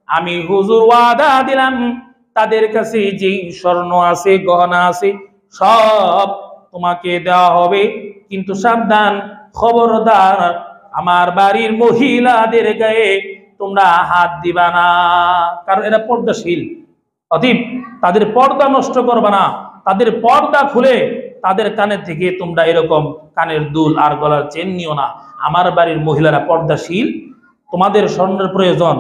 আমি হুজুর ওয়াদা দিলাম তাদের কাছে যে স্বর্ণ আছে গহনা আছে সব তোমাকে দেওয়া হবে, কিন্তু সাবধান, খবরদার আমার বাড়ির মহিলাদের গায়ে তোমরা হাত দিবা না, কারণ এরা পর্দাশীল। অতএব তাদের পর্দা নষ্ট করবা না, তাদের পর্দা খুলে তাদের কানের থেকে তোমরা এরকম কানের দুল আর গলার চেন নিও না। আমার বাড়ির মহিলারা পর্দাশীল, তোমাদের স্বর্ণের প্রয়োজন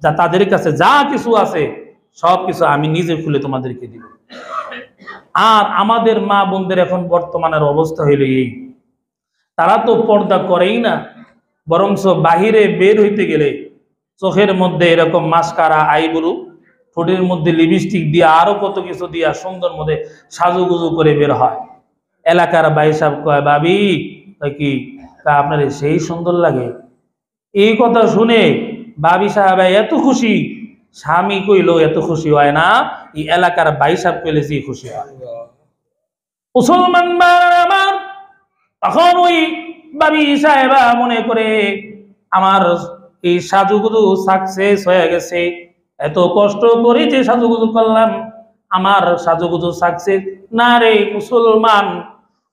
যা তাদের কাছে যা কিছু আছে সব কিছু আমি নিজে খুলে তোমাদেরকে দিব। আর আমাদের মা বোনদের এখন বর্তমানের অবস্থা হইল এই, তারা তো পর্দা করেই না, বরঞ্চ বাহিরে বের হইতে গেলে চোখের মধ্যে এরকম মাস্কারা, আইব্রু, ঠোঁটের মধ্যে লিপস্টিক দিয়ে আরো কত কিছু দিয়া সুন্দর মধ্যে সাজুগুজু করে বের হয়। এলাকার ভাই সাহেব কয়, ভাবি কি আপনার সেই সুন্দর লাগে? এই কথা শুনে ভাবি সাহেব এত খুশি, স্বামী কইলো এত খুশি হয় না, এই এলাকার ভাই সাহেব কইলে যে খুশি হয়। মুসলমান আমার তখন ওই ভাবি সাহেবা মনে করে আমার এই সাজুগুজু সাকসেস হয়ে গেছে, এত কষ্ট করে যে সাজুগুজু করলাম আমার সাজুগুজু সাকসেস না রে। মুসলমান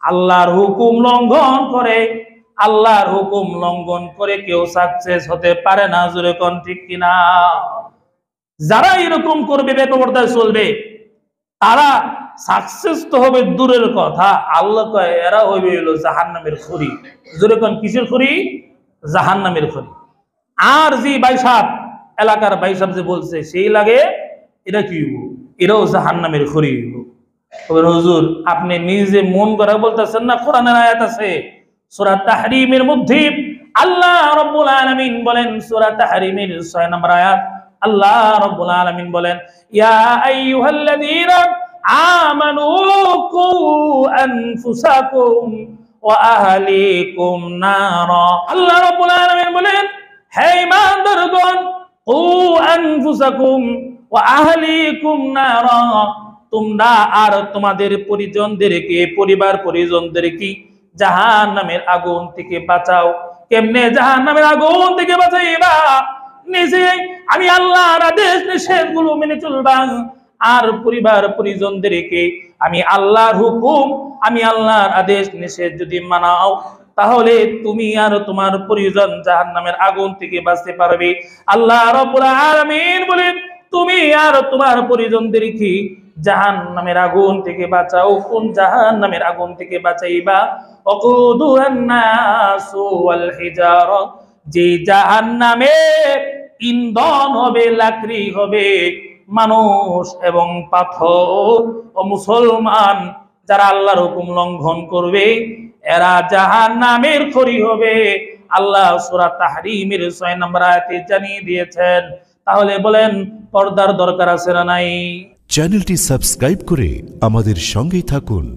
আল্লাহর হুকুম লঙ্ঘন করে, আল্লাহর হুকুম লঙ্ঘন করে কেউ সাকসেস হতে পারে না, জোরে কোন ঠিক কিনা? যারা এরকম করবে, বেপরদায় চলবে, তারা সাকসেস তো হবে দূরের কথা, আল্লাহ কয় এরা হইবে হলো জাহান্নামের খড়ি। জোরে কোন কিসের খড়ি? জাহান্নামের খড়ি। আর যে বাইসাব এলাকার বাইসাব যে বলছে সেই লাগে এটা কি হইব? এরাও জাহান্নামের খড়ি হইব। হুজুর আপনি নিজে মন করে বলতেছেন না, কোরআনের আয়াত আছে সূরা তাহরীমের মধ্যে আল্লাহ রাব্বুল আলামিন বলেন, সূরা তাহরীমের 6 নম্বর আয়াত আল্লাহ রাব্বুল আলামিন বলেন, ইয়া আইয়ুহাল্লাযীনা আমানু কু আনফুসাকুম ওয়া আহলিকুম নারা। আল্লাহ রাব্বুল আলামিন বলেন, হে ঈমানদারগণ, কু আনফুসাকুম ওয়া আহলিকুম নারা, তোমরা আর তোমাদের পরিজনদেরকে, পরিবার পরিজনদেরকে জাহান্নামের আগুন থেকে বাঁচাও। কেমনে জাহান্নামের আগুন থেকে বাঁচাইবা? নিজে আমি আল্লাহর আদেশ নিষেধগুলো মেনে চলবা, আর পরিবার পরিজনদেরকে আমি আল্লাহর হুকুম, আমি আল্লাহর আদেশ নিষেধ যদি মানাও, তাহলে তুমি আর তোমার পরিজন জাহান্নামের আগুন থেকে বাঁচতে পারবে। আল্লাহ রাব্বুল আলামিন বলেন, তুমি আর তোমার পরিজনদেরকে জাহান্নামের আগুন থেকে বাঁচাও। কোন জাহান্নামের আগুন থেকে বাঁচাইবা? ওয়াকুদুহান নাসু ওয়াল হিজারা, যে জাহান্নামের ইন্ধন হবে, লাকড়ি হবে মানুষ এবং পাথর। ও মুসলমান, যারা আল্লাহর হুকুম লঙ্ঘন করবে এরা জাহান্নামের খড়ি হবে। আল্লাহ সূরা তাহরীমের 6 নম্বর আয়াতে জানিয়ে দিয়েছেন। তাহলে বলেন পর্দার দরকার আছে না নাই? চ্যানেলটি সাবস্ক্রাইব করে আমাদের সঙ্গেই থাকুন।